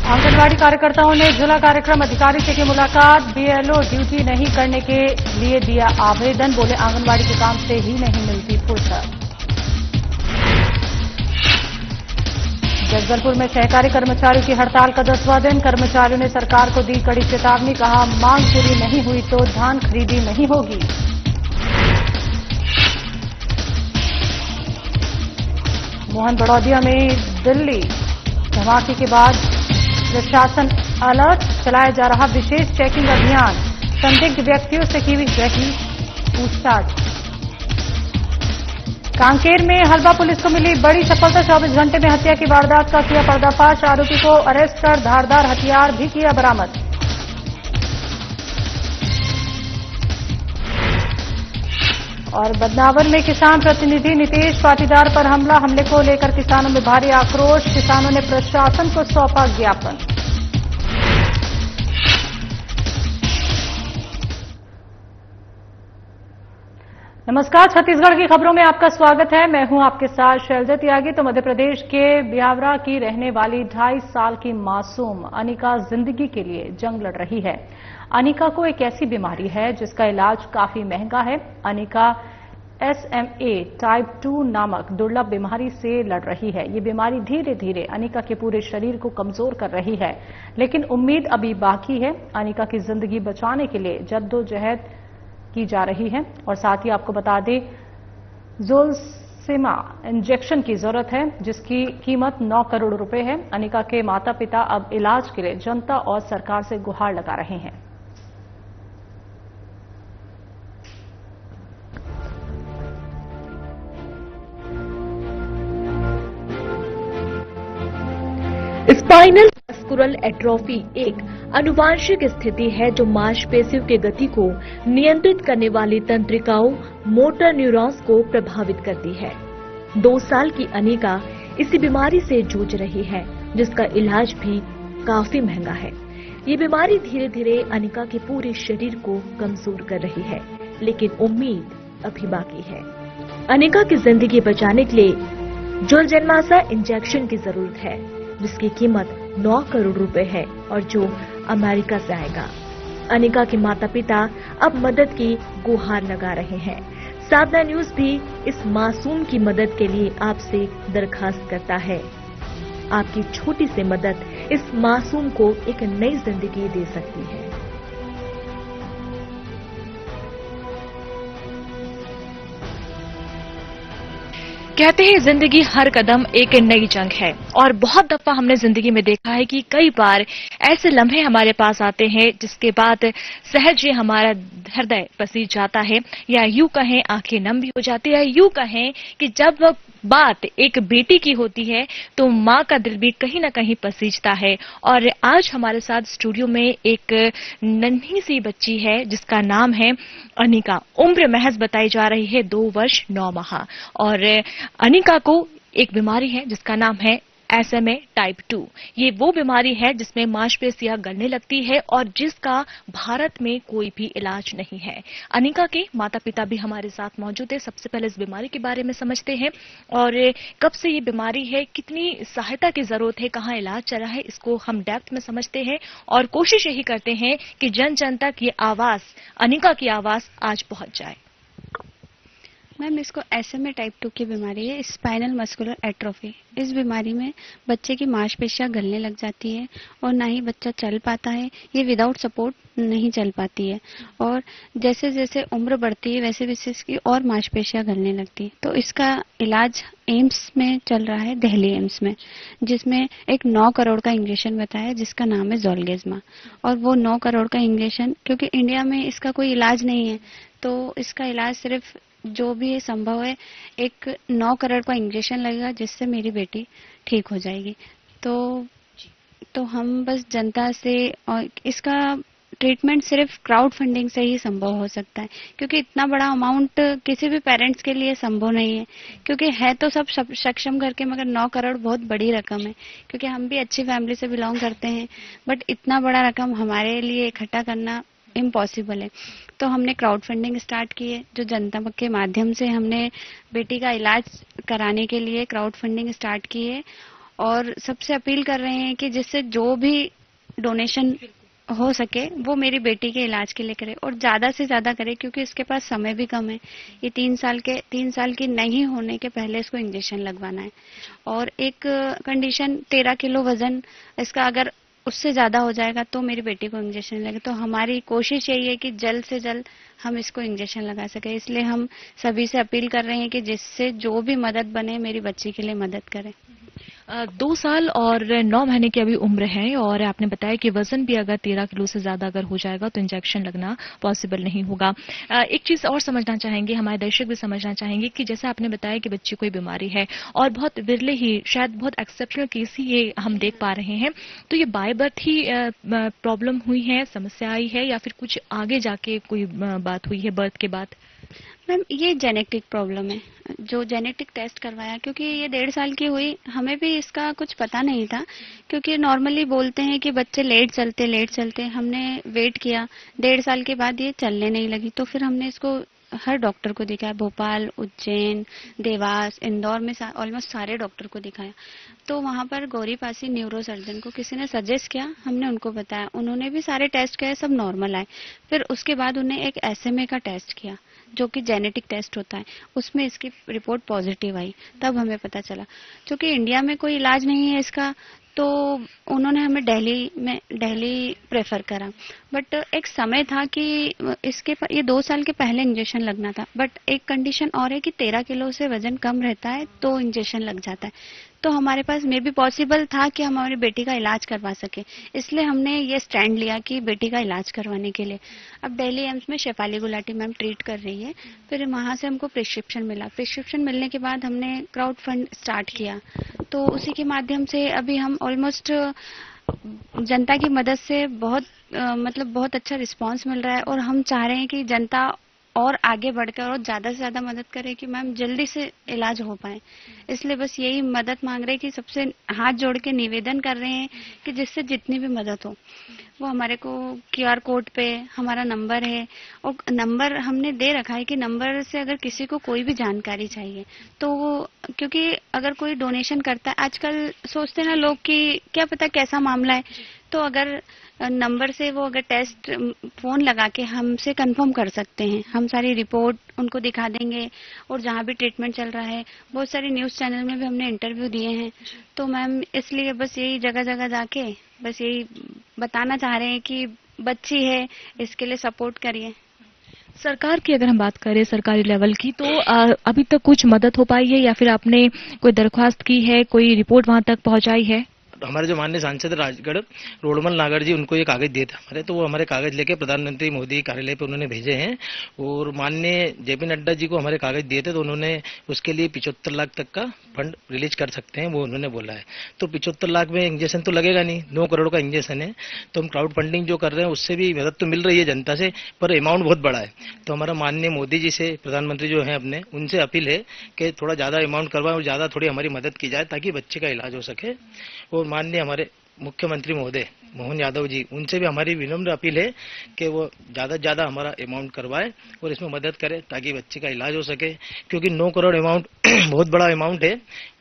आंगनबाड़ी कार्यकर्ताओं ने जिला कार्यक्रम अधिकारी से की मुलाकात। बीएलओ ड्यूटी नहीं करने के लिए दिया आवेदन। बोले आंगनबाड़ी के काम से ही नहीं मिलती फुर्सत। जगदलपुर में सहकारी कर्मचारियों की हड़ताल का 10वां दिन। कर्मचारियों ने सरकार को दी कड़ी चेतावनी। कहा मांग पूरी नहीं हुई तो धान खरीदी नहीं होगी। मोहन बड़ौदिया में दिल्ली धमाके के बाद प्रशासन अलर्ट। चलाया जा रहा विशेष चेकिंग अभियान। संदिग्ध व्यक्तियों से की गई पूछताछ। कांकेर में हलवा पुलिस को मिली बड़ी सफलता। 24 घंटे में हत्या की वारदात का किया पर्दाफाश। आरोपी को अरेस्ट कर धारदार हथियार भी किया बरामद। और बदनावर में किसान प्रतिनिधि नीतीश पाटीदार पर हमले को लेकर किसानों में भारी आक्रोश। किसानों ने प्रशासन को सौंपा ज्ञापन। नमस्कार, छत्तीसगढ़ की खबरों में आपका स्वागत है। मैं हूं आपके साथ शैलजा त्यागी। तो मध्य प्रदेश के ब्यावरा की रहने वाली 2.5 साल की मासूम अनिका जिंदगी के लिए जंग लड़ रही है। अनिका को एक ऐसी बीमारी है जिसका इलाज काफी महंगा है। अनिका SMA टाइप 2 नामक दुर्लभ बीमारी से लड़ रही है। ये बीमारी धीरे धीरे अनिका के पूरे शरीर को कमजोर कर रही है, लेकिन उम्मीद अभी बाकी है। अनिका की जिंदगी बचाने के लिए जद्दोजहद की जा रही है। और साथ ही आपको बता दें, जोलसिमा इंजेक्शन की जरूरत है, जिसकी कीमत 9 करोड़ रुपए है। अनिका के माता पिता अब इलाज के लिए जनता और सरकार से गुहार लगा रहे हैं। स्पाइनल मस्कुलर एट्रोफी एक आनुवांशिक स्थिति है जो मांसपेशियों की गति को नियंत्रित करने वाली तंत्रिकाओं मोटर न्यूरॉन्स को प्रभावित करती है। 2 साल की अनिका इसी बीमारी से जूझ रही है, जिसका इलाज भी काफी महंगा है। ये बीमारी धीरे धीरे अनिका के पूरे शरीर को कमजोर कर रही है, लेकिन उम्मीद अभी बाकी है। अनिका की जिंदगी बचाने के लिए जोलजेन्मासा इंजेक्शन की जरूरत है, जिसकी कीमत 9 करोड़ रुपए है और जो अमेरिका से आएगा। अनिका के माता पिता अब मदद की गुहार लगा रहे हैं। साधना न्यूज भी इस मासूम की मदद के लिए आपसे दरखास्त करता है। आपकी छोटी सी मदद इस मासूम को एक नई जिंदगी दे सकती है। कहते हैं जिंदगी हर कदम एक नई जंग है, और बहुत दफा हमने जिंदगी में देखा है कि कई बार ऐसे लम्हे हमारे पास आते हैं जिसके बाद सहज ही हमारा हृदय पसीज जाता है, या यूं कहें आंखें नम भी हो जाती है। यूं कहें कि जब बात एक बेटी की होती है तो माँ का दिल भी कहीं न कहीं पसीजता है। और आज हमारे साथ स्टूडियो में एक नन्ही सी बच्ची है जिसका नाम है अनिका। उम्र महज बताई जा रही है 2 वर्ष 9 माह। और अनिका को एक बीमारी है जिसका नाम है SMA टाइप 2। ये वो बीमारी है जिसमें मांसपेशियां गलने लगती है और जिसका भारत में कोई भी इलाज नहीं है। अनिका के माता पिता भी हमारे साथ मौजूद है। सबसे पहले इस बीमारी के बारे में समझते हैं और कब से ये बीमारी है, कितनी सहायता की जरूरत है, कहाँ इलाज चल रहा है, इसको हम डेप्थ में समझते हैं और कोशिश यही करते हैं कि जन जन तक ये आवाज, अनिका की आवाज आज पहुंच जाए। मैम, इसको SMA टाइप 2 की बीमारी है, स्पाइनल मस्कुलर एट्रोफी। इस बीमारी में बच्चे की मांसपेशियां गलने लग जाती है और ना ही बच्चा चल पाता है। ये विदाउट सपोर्ट नहीं चल पाती है और जैसे जैसे उम्र बढ़ती है वैसे वैसे इसकी और मांसपेशियां गलने लगती है। तो इसका इलाज एम्स में चल रहा है, दिल्ली एम्स में, जिसमें एक 9 करोड़ का इंजेक्शन बताया है जिसका नाम है जोलगेज़मा। और वो 9 करोड़ का इंजेक्शन, क्योंकि इंडिया में इसका कोई इलाज नहीं है, तो इसका इलाज सिर्फ जो भी संभव है, एक 9 करोड़ का इंजेक्शन लगेगा जिससे मेरी बेटी ठीक हो जाएगी। तो हम बस जनता से, और इसका ट्रीटमेंट सिर्फ क्राउड फंडिंग से ही संभव हो सकता है, क्योंकि इतना बड़ा अमाउंट किसी भी पेरेंट्स के लिए संभव नहीं है, क्योंकि है तो सब सक्षम करके, मगर 9 करोड़ बहुत बड़ी रकम है, क्योंकि हम भी अच्छी फैमिली से बिलोंग करते हैं, बट इतना बड़ा रकम हमारे लिए इकट्ठा करना इम्पॉसिबल है। तो हमने क्राउड फंडिंग स्टार्ट की है, जो जनता के माध्यम से हमने बेटी का इलाज कराने के लिए क्राउड फंडिंग स्टार्ट की है। और सबसे अपील कर रहे हैं कि जिससे जो भी डोनेशन हो सके वो मेरी बेटी के इलाज के लिए करे और ज्यादा से ज्यादा करे, क्योंकि इसके पास समय भी कम है। ये 3 साल की नहीं होने के पहले इसको इंजेक्शन लगवाना है। और एक कंडीशन 13 किलो वजन इसका अगर उससे ज्यादा हो जाएगा तो मेरी बेटी को इंजेक्शन लगे। तो हमारी कोशिश यही है कि जल्द से जल्द हम इसको इंजेक्शन लगा सके। इसलिए हम सभी से अपील कर रहे हैं कि जिससे जो भी मदद बने मेरी बच्ची के लिए मदद करें। 2 साल और 9 महीने की अभी उम्र है और आपने बताया कि वजन भी अगर 13 किलो से ज्यादा अगर हो जाएगा तो इंजेक्शन लगना पॉसिबल नहीं होगा। एक चीज और समझना चाहेंगे, हमारे दर्शक भी समझना चाहेंगे कि जैसे आपने बताया कि बच्ची कोई बीमारी है और बहुत विरले ही, शायद बहुत एक्सेप्शनल केस ही ये हम देख पा रहे हैं, तो ये बाय बर्थ ही प्रॉब्लम हुई है, समस्या आई है, या फिर कुछ आगे जाके कोई बात हुई है बर्थ के बाद? मैम ये जेनेटिक प्रॉब्लम है, जो जेनेटिक टेस्ट करवाया, क्योंकि ये 1.5 साल की हुई, हमें भी इसका कुछ पता नहीं था। क्योंकि नॉर्मली बोलते हैं कि बच्चे लेट चलते, हमने वेट किया, 1.5 साल के बाद ये चलने नहीं लगी। तो फिर हमने इसको हर डॉक्टर को दिखाया, भोपाल, उज्जैन, देवास, इंदौर में ऑलमोस्ट सारे डॉक्टर को दिखाया। तो वहाँ पर गौरी पासी न्यूरो सर्जन को किसी ने सजेस्ट किया, हमने उनको बताया, उन्होंने भी सारे टेस्ट किए, सब नॉर्मल आए। फिर उसके बाद उन्हें एक SMA का टेस्ट किया जो कि जेनेटिक टेस्ट होता है, उसमें इसकी रिपोर्ट पॉजिटिव आई। तब हमें पता चला, क्योंकि इंडिया में कोई इलाज नहीं है इसका, तो उन्होंने हमें दिल्ली प्रेफर करा। बट एक समय था कि ये 2 साल के पहले इंजेक्शन लगना था। बट एक कंडीशन और है कि 13 किलो से वजन कम रहता है तो इंजेक्शन लग जाता है। तो हमारे पास में भी पॉसिबल था कि हम हमारी बेटी का इलाज करवा सके, इसलिए हमने ये स्टैंड लिया कि बेटी का इलाज करवाने के लिए। अब दिल्ली एम्स में शेफाली गुलाटी मैम ट्रीट कर रही है। फिर वहां से हमको प्रिस्क्रिप्शन मिला, प्रिस्क्रिप्शन मिलने के बाद हमने क्राउड फंड स्टार्ट किया। तो उसी के माध्यम से अभी हम ऑलमोस्ट जनता की मदद से बहुत अच्छा रिस्पांस मिल रहा है। और हम चाह रहे हैं कि जनता और आगे बढ़कर और ज्यादा से ज्यादा मदद करे कि मैम जल्दी से इलाज हो पाए। इसलिए बस यही मदद मांग रहे हैं कि सबसे हाथ जोड़ के निवेदन कर रहे हैं कि जिससे जितनी भी मदद हो वो हमारे को QR कोड पे हमारा नंबर है, और नंबर हमने दे रखा है कि नंबर से अगर किसी को कोई भी जानकारी चाहिए तो वो, क्योंकि अगर कोई डोनेशन करता है, आजकल सोचते हैं ना लोग कि क्या पता कैसा मामला है, तो अगर नंबर से वो अगर टेस्ट फोन लगा के हमसे कंफर्म कर सकते हैं, हम सारी रिपोर्ट उनको दिखा देंगे। और जहाँ भी ट्रीटमेंट चल रहा है, बहुत सारे न्यूज चैनल में भी हमने इंटरव्यू दिए हैं। तो मैम इसलिए बस यही जगह जगह जाके बस यही बताना चाह रहे हैं कि बच्ची है, इसके लिए सपोर्ट करिए। सरकार की अगर हम बात करें, सरकारी लेवल की, तो अभी तक कुछ मदद हो पाई है या फिर आपने कोई दरख्वास्त की है, कोई रिपोर्ट वहां तक पहुंचाई है? हमारे जो माननीय सांसद राजगढ़ रोडमल नागर जी, उनको ये कागज दिए थे हमारे, तो वो हमारे कागज लेके प्रधानमंत्री मोदी कार्यालय पे उन्होंने भेजे हैं। और माननीय JP नड्डा जी को हमारे कागज दिए थे, तो उन्होंने उसके लिए 75 लाख तक का फंड रिलीज कर सकते हैं, वो उन्होंने बोला है। तो 75 लाख में इंजेक्शन तो लगेगा नहीं, 9 करोड़ का इंजेक्शन है। तो हम क्राउड फंडिंग जो कर रहे हैं उससे भी मदद तो मिल रही है जनता से, पर अमाउंट बहुत बड़ा है। तो हमारा माननीय मोदी जी से, प्रधानमंत्री जो है अपने, उनसे अपील है कि थोड़ा ज्यादा अमाउंट करवाएं और ज्यादा थोड़ी हमारी मदद की जाए ताकि बच्चे का इलाज हो सके। और माननीय हमारे मुख्यमंत्री महोदय मोहन यादव जी, उनसे भी हमारी विनम्र अपील है कि वो ज्यादा से ज्यादा हमारा अमाउंट करवाए और इसमें मदद करें ताकि बच्चे का इलाज हो सके। क्योंकि 9 करोड़ अमाउंट बहुत बड़ा अमाउंट है।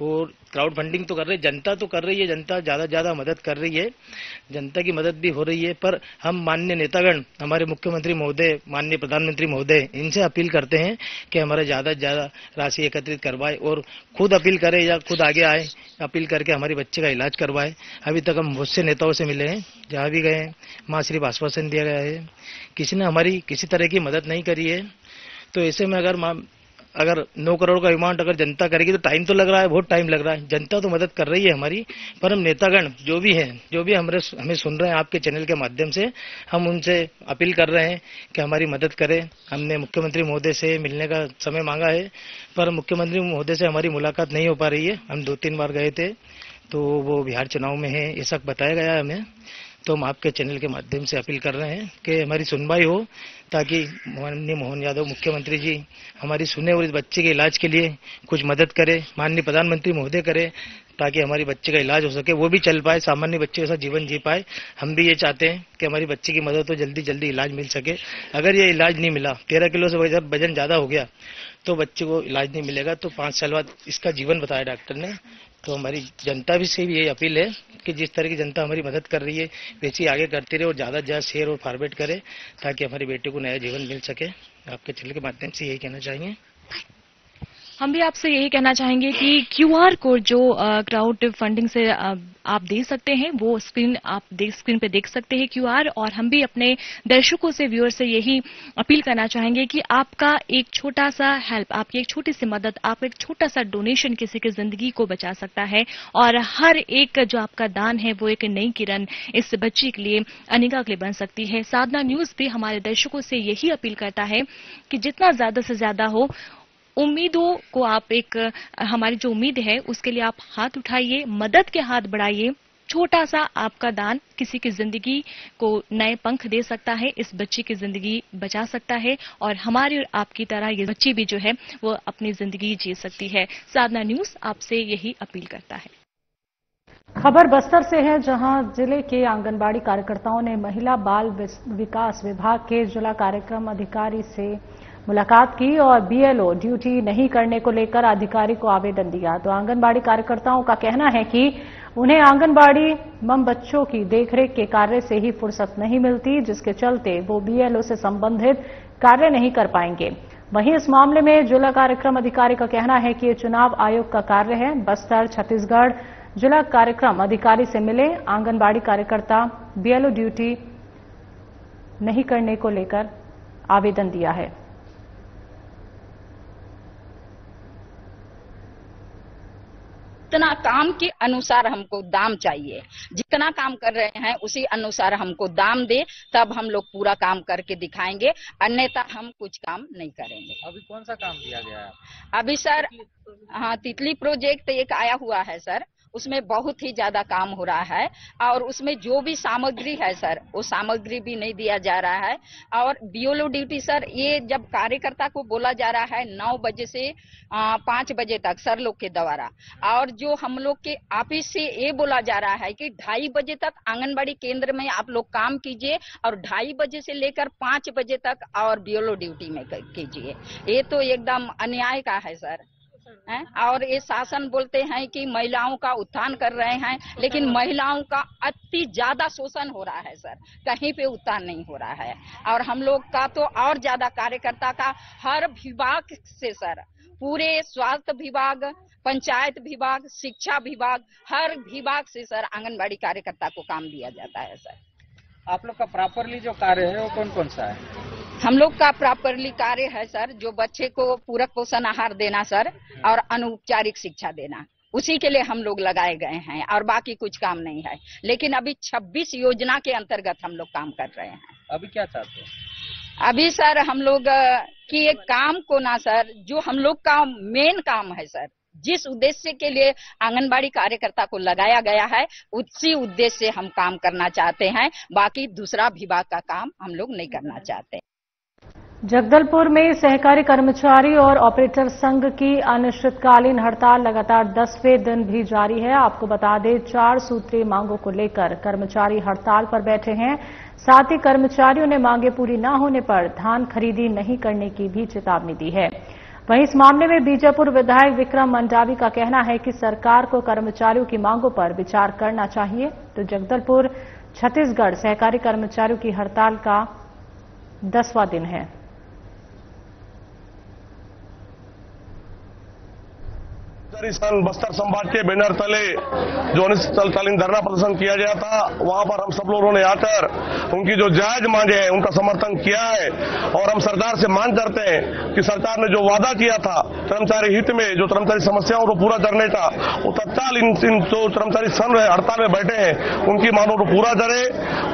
और क्राउड फंडिंग तो कर रही है, जनता तो कर रही है, जनता ज्यादा से ज्यादा मदद कर रही है, जनता की मदद भी हो रही है। पर हम माननीय नेतागण, हमारे मुख्यमंत्री महोदय, माननीय प्रधानमंत्री महोदय, इनसे अपील करते हैं कि हमारा ज्यादा से ज्यादा राशि एकत्रित करवाए और खुद अपील करे या खुद आगे आए, अपील करके हमारे बच्चे का इलाज करवाए। अभी तक हम बहुत से नेताओं से मिले हैं, जहाँ भी गए माँ सिर्फ आश्वासन दिया गया है, किसी ने हमारी किसी तरह की मदद नहीं करी है। तो ऐसे में अगर 9 करोड़ का अमाउंट अगर जनता करेगी तो टाइम तो लग रहा है, बहुत टाइम लग रहा है। जनता तो मदद कर रही है हमारी, पर हम नेतागण जो भी हैं, जो भी हमें सुन रहे हैं आपके चैनल के माध्यम से, हम उनसे अपील कर रहे हैं कि हमारी मदद करें। हमने मुख्यमंत्री महोदय से मिलने का समय मांगा है, पर मुख्यमंत्री महोदय से हमारी मुलाकात नहीं हो पा रही है। हम 2-3 बार गए थे, तो वो बिहार चुनाव में है ऐसा बताया गया है हमें। तो हम आपके चैनल के माध्यम से अपील कर रहे हैं कि हमारी सुनवाई हो, ताकि माननीय मोहन यादव मुख्यमंत्री जी हमारी सुने और इस बच्चे के इलाज के लिए कुछ मदद करे, माननीय प्रधानमंत्री महोदय करे, ताकि हमारी बच्चे का इलाज हो सके, वो भी चल पाए, सामान्य बच्चे के साथ जीवन जी पाए। हम भी ये चाहते हैं कि हमारी बच्चे की मदद हो, जल्दी जल्दी इलाज मिल सके। अगर ये इलाज नहीं मिला, 13 किलो से वजन ज्यादा हो गया, तो बच्चे को इलाज नहीं मिलेगा, तो 5 साल बाद इसका जीवन बताया डॉक्टर ने, तो हमारी जनता से भी यही अपील है कि जिस तरह की जनता हमारी मदद कर रही है वैसे ही आगे करते रहे और ज़्यादा से ज़्यादा शेयर और फॉरवर्ड करे ताकि हमारी बेटी को नया जीवन मिल सके। आपके चैनल के माध्यम से यही कहना चाहेंगे। हम भी आपसे यही कहना चाहेंगे कि क्यूआर कोड जो क्राउड फंडिंग से आप दे सकते हैं वो स्क्रीन पे देख सकते हैं क्यूआर। और हम भी अपने दर्शकों से, व्यूअर से यही अपील करना चाहेंगे कि आपका एक छोटा सा हेल्प, आपकी एक छोटी सी मदद, आपका एक छोटा सा डोनेशन किसी की जिंदगी को बचा सकता है। और हर एक जो आपका दान है वो एक नई किरण इस बच्ची के लिए, अनिका के लिए बन सकती है। साधना न्यूज भी हमारे दर्शकों से यही अपील करता है कि जितना ज्यादा से ज्यादा हो उम्मीदों को आप हमारी जो उम्मीद है उसके लिए आप हाथ उठाइए, मदद के हाथ बढ़ाइए। छोटा सा आपका दान किसी की जिंदगी को नए पंख दे सकता है, इस बच्ची की जिंदगी बचा सकता है और हमारी और आपकी तरह ये बच्ची भी जो है वो अपनी जिंदगी जी सकती है। साधना न्यूज आपसे यही अपील करता है। खबर बस्तर से है, जहां जिले के आंगनबाड़ी कार्यकर्ताओं ने महिला बाल विकास विभाग के जिला कार्यक्रम अधिकारी से मुलाकात की और बीएलओ ड्यूटी नहीं करने को लेकर अधिकारी को आवेदन दिया। तो आंगनबाड़ी कार्यकर्ताओं का कहना है कि उन्हें आंगनबाड़ी मम बच्चों की देखरेख के कार्य से ही फुर्सत नहीं मिलती, जिसके चलते वो बीएलओ से संबंधित कार्य नहीं कर पाएंगे। वहीं इस मामले में जिला कार्यक्रम अधिकारी का कहना है कि ये चुनाव आयोग का कार्य है। बस्तर छत्तीसगढ़ जिला कार्यक्रम अधिकारी से मिले आंगनबाड़ी कार्यकर्ता बीएलओ ड्यूटी नहीं करने को लेकर आवेदन दिया है। जितना काम के अनुसार हमको दाम चाहिए, जितना काम कर रहे हैं उसी अनुसार हमको दाम दे, तब हम लोग पूरा काम करके दिखाएंगे, अन्यथा हम कुछ काम नहीं करेंगे। अभी कौन सा काम दिया गया है? अभी सर हाँ, तितली प्रोजेक्ट एक आया हुआ है सर, उसमें बहुत ही ज्यादा काम हो रहा है और उसमें जो भी सामग्री है सर वो सामग्री भी नहीं दिया जा रहा है। और बीएलओ ड्यूटी सर ये जब कार्यकर्ता को बोला जा रहा है 9 बजे से 5 बजे तक सर लोग के द्वारा, और जो हम लोग के ऑफिस से ये बोला जा रहा है कि 2:30 बजे तक आंगनबाड़ी केंद्र में आप लोग काम कीजिए और 2:30 बजे से लेकर 5 बजे तक और बीएलओ ड्यूटी में कीजिए। ये तो एकदम अन्याय का है सर। और ये शासन बोलते हैं कि महिलाओं का उत्थान कर रहे हैं, लेकिन महिलाओं का अति ज्यादा शोषण हो रहा है सर, कहीं पे उत्थान नहीं हो रहा है। और हम लोग का तो और ज्यादा कार्यकर्ता का हर विभाग से सर, पूरे स्वास्थ्य विभाग, पंचायत विभाग, शिक्षा विभाग, हर विभाग से सर आंगनबाड़ी कार्यकर्ता को काम दिया जाता है सर। आप लोग का प्रॉपरली जो कार्य है वो कौन कौन सा है? हम लोग का प्रॉपरली कार्य है सर जो बच्चे को पूरक पोषण आहार देना सर और अनौपचारिक शिक्षा देना, उसी के लिए हम लोग लगाए गए हैं और बाकी कुछ काम नहीं है। लेकिन अभी 26 योजना के अंतर्गत हम लोग काम कर रहे हैं। अभी क्या चाहते हैं? अभी सर हम लोग की एक काम को ना सर, जो हम लोग का मेन काम है सर, जिस उद्देश्य के लिए आंगनबाड़ी कार्यकर्ता को लगाया गया है उसी उद्देश्य से हम काम करना चाहते हैं, बाकी दूसरा विभाग का काम हम लोग नहीं करना चाहते। जगदलपुर में सहकारी कर्मचारी और ऑपरेटर संघ की अनिश्चितकालीन हड़ताल लगातार 10वें दिन भी जारी है। आपको बता दें 4 सूत्रीय मांगों को लेकर कर्मचारी हड़ताल पर बैठे हैं। साथ ही कर्मचारियों ने मांगे पूरी न होने पर धान खरीदी नहीं करने की भी चेतावनी दी है। वहीं इस मामले में बीजापुर विधायक विक्रम मंडावी का कहना है कि सरकार को कर्मचारियों की मांगों पर विचार करना चाहिए। तो जगदलपुर छत्तीसगढ़ सहकारी कर्मचारियों की हड़ताल का 10वां दिन है। बस्तर संभाग के बैनर तले जो अनिश्चितकालीन धरना प्रदर्शन किया गया था, वहां पर हम सब लोगों ने आकर उनकी जो जायज मांगे हैं उनका समर्थन किया है। और हम सरकार से मांग करते हैं कि सरकार ने जो वादा किया था कर्मचारी हित में, जो कर्मचारी समस्याओं को पूरा करने का, वो तत्काल इन जो कर्मचारी संघ हड़ताल में बैठे हैं उनकी मांगों को पूरा करे।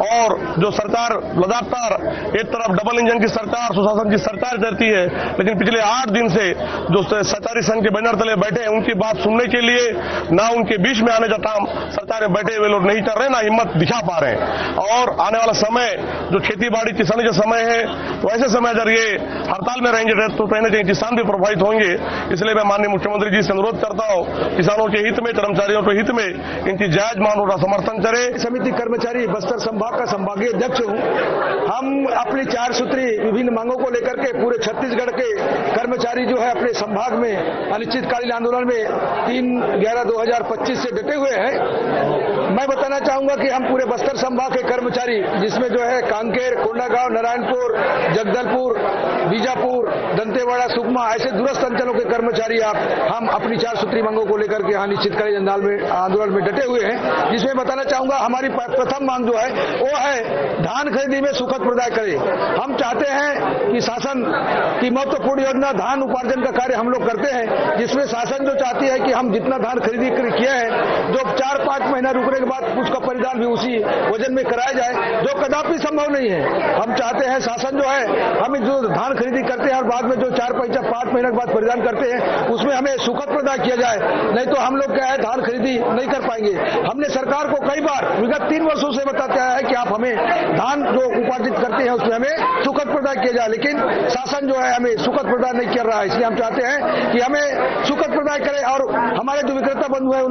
और जो सरकार लगातार एक तरफ डबल इंजन की सरकार, सुशासन की सरकार करती है, लेकिन पिछले 8 दिन से जो सहकारी संघ के बैनर तले बैठे हैं उनकी बात सुनने के लिए ना उनके बीच में आने का काम सरकार में बैठे हुए लोग नहीं कर रहे, ना हिम्मत दिखा पा रहे हैं। और आने वाला समय जो खेती बाड़ी किसानी का समय है, तो ऐसे समय अगर ये हड़ताल में रहेंगे तो कहीं ना कहीं किसान भी प्रभावित होंगे। इसलिए मैं माननीय मुख्यमंत्री जी से अनुरोध करता हूं, किसानों के हित में, कर्मचारियों के हित में इनकी जायज मांगों का समर्थन करें। समिति कर्मचारी बस्तर संभाग का संभागीय अध्यक्ष हूं। हम अपनी 4 सूत्री विभिन्न मांगों को लेकर के पूरे छत्तीसगढ़ के कर्मचारी जो है अपने संभाग में अनिश्चितकालीन आंदोलन में 3/11/2025 से डटे हुए हैं। मैं बताना चाहूंगा कि हम पूरे बस्तर संभाग के कर्मचारी, जिसमें जो है कांकेर, कोंडागांव, नारायणपुर, जगदलपुर, बीजापुर, दंतेवाड़ा, सुकमा, ऐसे दूरस्थ अंचलों के कर्मचारी हम अपनी 4 सूत्री मांगों को लेकर के यहाँ निश्चित करें आंदोलन में डटे हुए हैं। जिसमें बताना चाहूंगा हमारी प्रथम मांग जो है वो है धान खरीदी में सुखद प्रदाय करे। हम चाहते हैं कि शासन की महत्वपूर्ण योजना धान उपार्जन का कार्य हम लोग करते हैं, जिसमें शासन जो चाहती है कि हम जितना धान खरीदी किया है, जो 4-5 महीना रुकने के बाद उसका परिधान भी उसी वजन में कराया जाए, जो कदापि संभव नहीं है। हम चाहते हैं शासन जो है हम जो धान खरीदी करते हैं और बाद में जो 4-5 महीने के बाद परिधान करते हैं उसमें हमें सुखद प्रदाय किया जाए, नहीं तो हम लोग क्या है धान खरीदी नहीं कर पाएंगे। हमने सरकार को कई बार विगत 3 वर्षों से बताते आया है कि आप हमें धान जो उपार्जित करते हैं उसमें हमें सुखद प्रदाय किया जाए, लेकिन शासन जो है हमें सुखद प्रदाय नहीं कर रहा है। इसलिए हम चाहते हैं कि हमें सुखद प्रदाय करे और हमारे जो विक्रेता बंधु है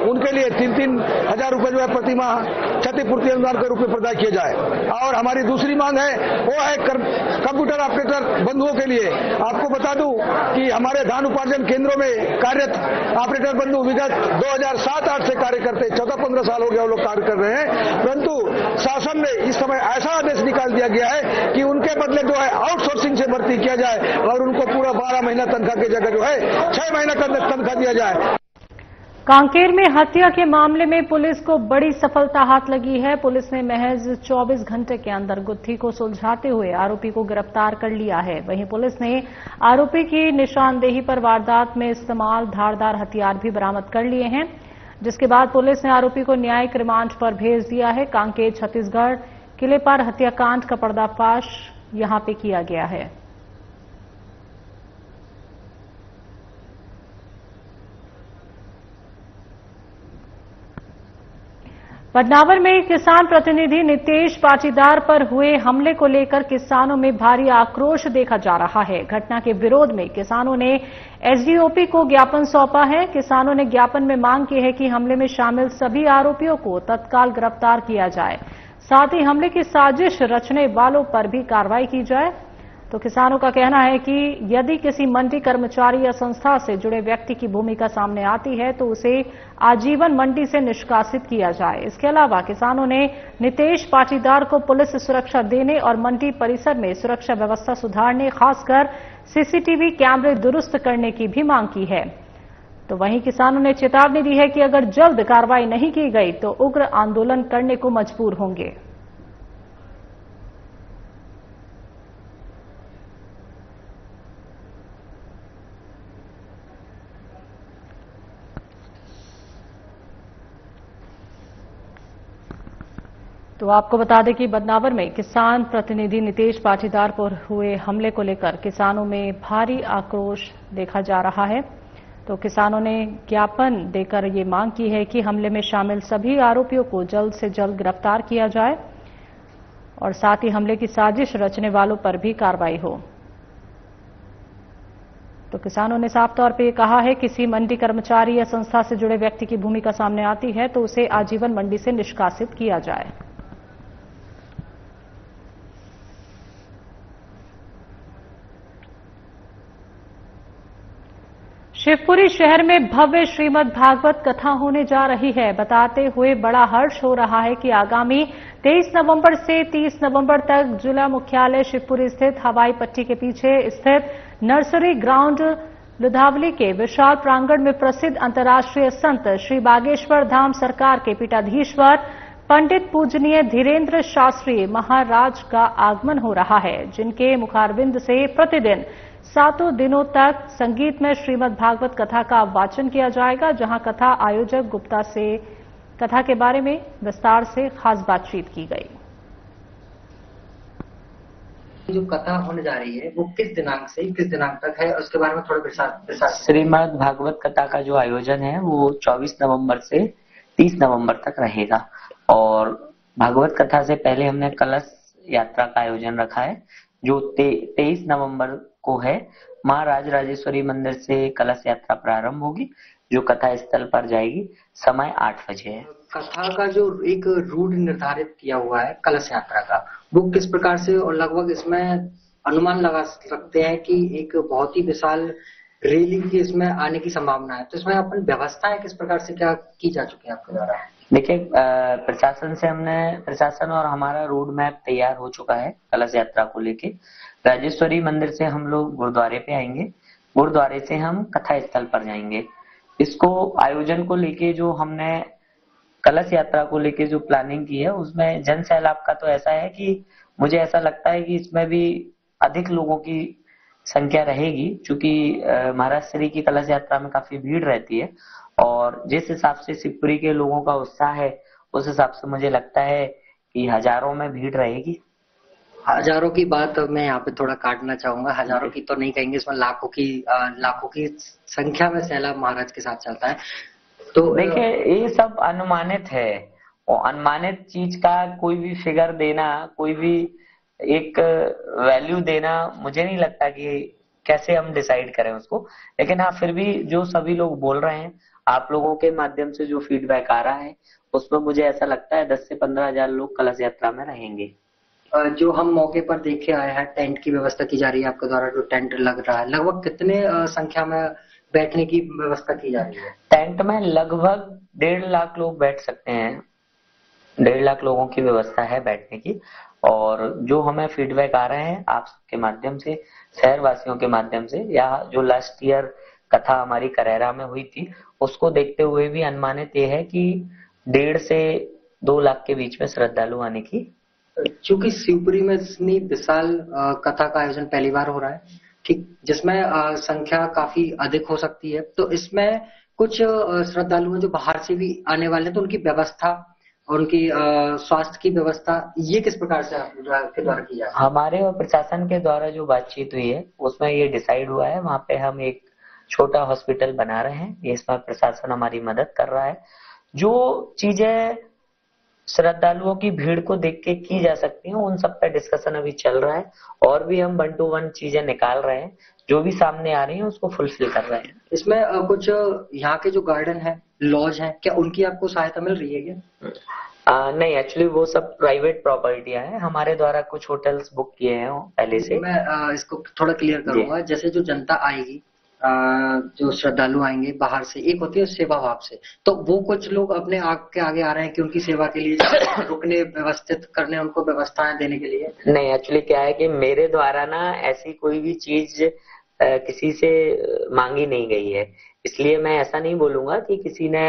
उनके लिए 3-3 हजार रुपए जो है प्रति माह क्षतिपूर्ति अनुदान के रूप में प्रदाय किया जाए। और हमारी दूसरी मांग है वो है कंप्यूटर ऑपरेटर बंधुओं के लिए। आपको बता दूं कि हमारे धान उपार्जन केंद्रों में कार्यरत ऑपरेटर बंधु विगत 2007-8 से कार्य करते 14-15 साल हो गया वो लोग कार्य कर रहे हैं, परंतु शासन ने इस समय ऐसा आदेश निकाल दिया गया है कि उनके बदले जो है आउटसोर्सिंग से भर्ती किया जाए और उनको पूरा 12 महीना तनख्वाह की जगह जो है 6 महीना तनख्वाह दिया जाए। कांकेर में हत्या के मामले में पुलिस को बड़ी सफलता हाथ लगी है। पुलिस ने महज 24 घंटे के अंदर गुत्थी को सुलझाते हुए आरोपी को गिरफ्तार कर लिया है। वहीं पुलिस ने आरोपी की निशानदेही पर वारदात में इस्तेमाल धारदार हथियार भी बरामद कर लिए हैं, जिसके बाद पुलिस ने आरोपी को न्यायिक रिमांड पर भेज दिया है। कांकेर छत्तीसगढ़ किले पर हत्याकांड का पर्दाफाश यहां पे किया गया है। बदनावर में किसान प्रतिनिधि नितेश पाटीदार पर हुए हमले को लेकर किसानों में भारी आक्रोश देखा जा रहा है। घटना के विरोध में किसानों ने एसडीओपी को ज्ञापन सौंपा है। किसानों ने ज्ञापन में मांग की है कि हमले में शामिल सभी आरोपियों को तत्काल गिरफ्तार किया जाए, साथ ही हमले की साजिश रचने वालों पर भी कार्रवाई की जाए। तो किसानों का कहना है कि यदि किसी मंडी कर्मचारी या संस्था से जुड़े व्यक्ति की भूमिका सामने आती है तो उसे आजीवन मंडी से निष्कासित किया जाए। इसके अलावा किसानों ने नितेश पाटीदार को पुलिस सुरक्षा देने और मंडी परिसर में सुरक्षा व्यवस्था सुधारने, खासकर सीसीटीवी कैमरे दुरुस्त करने की भी मांग की है। तो वहीं किसानों ने चेतावनी दी है कि अगर जल्द कार्रवाई नहीं की गई तो उग्र आंदोलन करने को मजबूर होंगे। तो आपको बता दें कि बदनावर में किसान प्रतिनिधि नितेश पाटीदार पर हुए हमले को लेकर किसानों में भारी आक्रोश देखा जा रहा है। तो किसानों ने ज्ञापन देकर ये मांग की है कि हमले में शामिल सभी आरोपियों को जल्द से जल्द गिरफ्तार किया जाए और साथ ही हमले की साजिश रचने वालों पर भी कार्रवाई हो। तो किसानों ने साफ तौर पर कहा है किसी मंडी कर्मचारी या संस्था से जुड़े व्यक्ति की भूमिका सामने आती है तो उसे आजीवन मंडी से निष्कासित किया जाए। शिवपुरी शहर में भव्य श्रीमद् भागवत कथा होने जा रही है। बताते हुए बड़ा हर्ष हो रहा है कि आगामी 23 नवंबर से 30 नवंबर तक जिला मुख्यालय शिवपुरी स्थित हवाई पट्टी के पीछे स्थित नर्सरी ग्राउंड लुधावली के विशाल प्रांगण में प्रसिद्ध अंतर्राष्ट्रीय संत श्री बागेश्वर धाम सरकार के पीठाधीश्वर पंडित पूजनीय धीरेन्द्र शास्त्री महाराज का आगमन हो रहा है, जिनके मुखारविंद से प्रतिदिन 7 दिनों तक संगीत में श्रीमद् भागवत कथा का वाचन किया जाएगा, जहां कथा आयोजक गुप्ता से कथा के बारे में विस्तार से खास बातचीत की गई। जो कथा होने जा रही है वो किस दिनांक से किस दिनांक तक है, उसके बारे में थोड़ा विस्तार। श्रीमद् भागवत कथा का जो आयोजन है वो 24 नवंबर से 30 नवंबर तक रहेगा और भागवत कथा से पहले हमने कलश यात्रा का आयोजन रखा है जो 23 नवंबर को है। महाराज राजेश्वरी मंदिर से कलश यात्रा प्रारंभ होगी जो कथा स्थल पर जाएगी। समय 8 बजे है। कथा का जो एक रूट निर्धारित किया हुआ है कलश यात्रा का, वो किस प्रकार से, और लगभग इसमें अनुमान लगा सकते हैं कि एक बहुत ही विशाल रैली की इसमें आने की संभावना है, तो इसमें अपन व्यवस्थाएं किस प्रकार से क्या की जा चुकी है आपके द्वारा? देखिए, प्रशासन और हमारा रोड मैप तैयार हो चुका है। कलश यात्रा को लेके राजेश्वरी मंदिर से हम लोग गुरुद्वारे पे आएंगे, गुरुद्वारे से हम कथा स्थल पर जाएंगे। इसको आयोजन को लेके जो हमने कलश यात्रा को लेके जो प्लानिंग की है, उसमें जन सैलाब का तो ऐसा है कि मुझे ऐसा लगता है कि इसमें भी अधिक लोगों की संख्या रहेगी, क्योंकि महाराष्ट्र की कलश यात्रा में काफी भीड़ रहती है और जिस हिसाब से शिवपुरी के लोगों का उत्साह है, उस हिसाब से मुझे लगता है कि हजारों में भीड़ रहेगी। हजारों की बात मैं यहाँ पे थोड़ा काटना चाहूंगा, हजारों की तो नहीं कहेंगे, इसमें लाखों की संख्या में सैलाब महाराज के साथ चलता है। तो देखिए, ये सब अनुमानित है और अनुमानित चीज का कोई भी फिगर देना, कोई भी एक वैल्यू देना, मुझे नहीं लगता कि कैसे हम डिसाइड करें उसको। लेकिन हाँ, फिर भी जो सभी लोग बोल रहे हैं, आप लोगों के माध्यम से जो फीडबैक आ रहा है, उसमें मुझे ऐसा लगता है 10 से 15 हजार लोग कलश यात्रा में रहेंगे। जो हम मौके पर देखे आए हैं, टेंट की व्यवस्था की जा रही है आपके द्वारा, जो टेंट लग रहा है, लगभग कितने संख्या में बैठने की व्यवस्था की जा रही है? टेंट में लगभग 1.5 लाख लोग बैठ सकते हैं। 1.5 लाख लोगों की व्यवस्था है बैठने की। और जो हमें फीडबैक आ रहे हैं आप सबके माध्यम से, शहर वासियों के माध्यम से, या जो लास्ट ईयर कथा हमारी करैरा में हुई थी, उसको देखते हुए भी अनुमानित ये है कि 1.5 से 2 लाख के बीच में श्रद्धालु आने की। चूंकि शिवपुरी में इतनी विशाल कथा का आयोजन पहली बार हो रहा है, ठीक, जिसमें संख्या काफी अधिक हो सकती है, तो इसमें कुछ श्रद्धालु जो बाहर से भी आने वाले हैं, तो उनकी व्यवस्था और उनकी स्वास्थ्य की व्यवस्था ये किस प्रकार से आपके द्वारा की जाए? हमारे और प्रशासन के द्वारा जो बातचीत हुई है, उसमें ये डिसाइड हुआ है, वहाँ पे हम एक छोटा हॉस्पिटल बना रहे हैं। इसमें प्रशासन हमारी मदद कर रहा है। जो चीजें श्रद्धालुओं की भीड़ को देख के की जा सकती हैं, उन सब पे डिस्कशन अभी चल रहा है और भी हम 1 to 1 चीजें निकाल रहे हैं। जो भी सामने आ रही है उसको फुलफिल कर रहे हैं। इसमें कुछ यहाँ के जो गार्डन है, लॉज है, क्या उनकी आपको सहायता मिल रही है क्या? नहीं, एक्चुअली वो सब प्राइवेट प्रॉपर्टियां हैं। हमारे द्वारा कुछ होटल्स बुक किए हैं पहले से। मैं इसको थोड़ा क्लियर करूंगा। जैसे जो जनता आएगी, जो श्रद्धालु आएंगे बाहर से, एक होती है सेवा भाव से, तो वो कुछ लोग अपने आगे आ रहे हैं कि उनकी सेवा के लिए रुकने, व्यवस्थित करने, उनको व्यवस्थाएं देने के लिए। नहीं, एक्चुअली क्या है कि मेरे द्वारा ना ऐसी कोई भी चीज किसी से मांगी नहीं गई है, इसलिए मैं ऐसा नहीं बोलूंगा कि किसी ने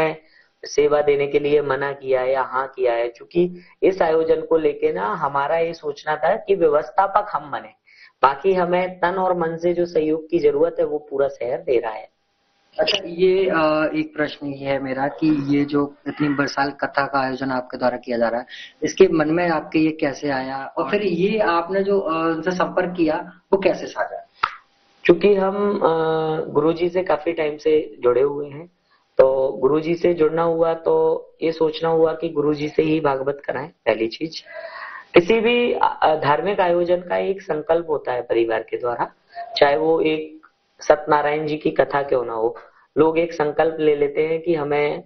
सेवा देने के लिए मना किया है या हाँ किया है। क्योंकि इस आयोजन को लेके ना हमारा ये सोचना था कि व्यवस्थापक हम बने, बाकी हमें तन और मन से जो सहयोग की जरूरत है वो पूरा शहर दे रहा है। अच्छा, ये एक प्रश्न ये है मेरा कि ये जो इतनी विशाल कथा का आयोजन आपके द्वारा किया जा रहा है, इसके मन में आपके ये कैसे आया, और फिर ये आपने जो उनसे संपर्क किया वो कैसे साधा? क्योंकि हम गुरुजी से काफी टाइम से जुड़े हुए हैं, तो गुरुजी से जुड़ना हुआ तो ये सोचना हुआ कि गुरुजी से ही भागवत कराएं। पहली चीज, किसी भी धार्मिक आयोजन का एक संकल्प होता है परिवार के द्वारा, चाहे वो एक सत्यनारायण जी की कथा क्यों ना हो। लोग एक संकल्प ले लेते हैं कि हमें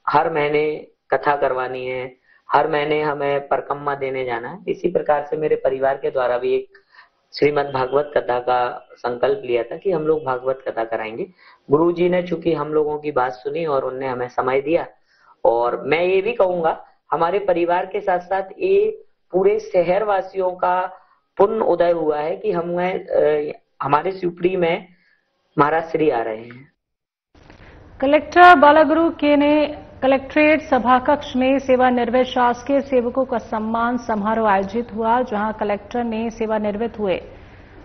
हर महीने कथा करवानी है, हर महीने हमें परिक्रमा देने जाना है। इसी प्रकार से मेरे परिवार के द्वारा भी एक श्रीमद् भागवत कथा का संकल्प लिया था कि हम लोग भागवत कथा कराएंगे। गुरुजी ने चूंकि हम लोगों की बात सुनी और उनने हमें समय दिया, और मैं ये भी कहूंगा हमारे परिवार के साथ साथ ये पूरे शहर वासियों का पुण्य उदय हुआ है कि हमारे शिवपुरी में महाराज श्री आ रहे हैं। कलेक्टर बालागुरु के ने कलेक्ट्रेट सभा कक्ष में सेवानिवृत्त शासकीय सेवकों का सम्मान समारोह आयोजित हुआ, जहां कलेक्टर ने सेवानिवृत्त हुए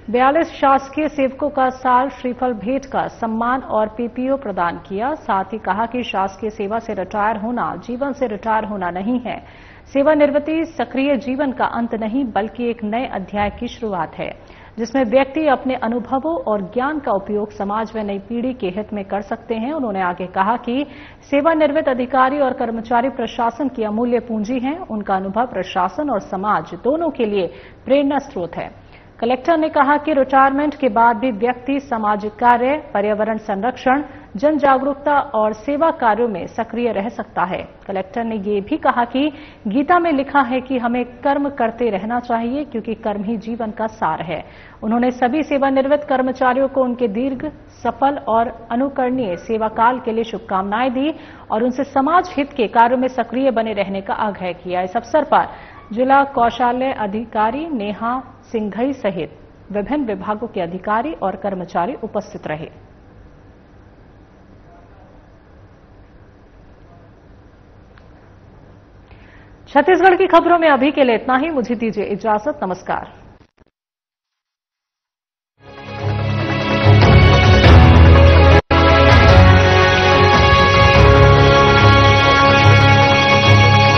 42 शासकीय सेवकों का साल श्रीफल भेंट का सम्मान और पीपीओ प्रदान किया। साथ ही कहा कि शासकीय सेवा से रिटायर होना जीवन से रिटायर होना नहीं है। सेवानिवृत्ति सक्रिय जीवन का अंत नहीं, बल्कि एक नए अध्याय की शुरुआत है, जिसमें व्यक्ति अपने अनुभवों और ज्ञान का उपयोग समाज व नई पीढ़ी के हित में कर सकते हैं। उन्होंने आगे कहा कि सेवानिवृत्त अधिकारी और कर्मचारी प्रशासन की अमूल्य पूंजी हैं। उनका अनुभव प्रशासन और समाज दोनों के लिए प्रेरणा स्रोत है। कलेक्टर ने कहा कि रिटायरमेंट के बाद भी व्यक्ति सामाजिक कार्य, पर्यावरण संरक्षण, जन जागरूकता और सेवा कार्यों में सक्रिय रह सकता है। कलेक्टर ने ये भी कहा कि गीता में लिखा है कि हमें कर्म करते रहना चाहिए क्योंकि कर्म ही जीवन का सार है। उन्होंने सभी सेवानिवृत्त कर्मचारियों को उनके दीर्घ, सफल और अनुकरणीय सेवा काल के लिए शुभकामनाएं दी और उनसे समाज हित के कार्यों में सक्रिय बने रहने का आग्रह किया। इस अवसर पर जिला कौशल्य अधिकारी नेहा सिंघई सहित विभिन्न विभागों के अधिकारी और कर्मचारी उपस्थित रहे। छत्तीसगढ़ की खबरों में अभी के लिए इतना ही। मुझे दीजिए इजाजत। नमस्कार।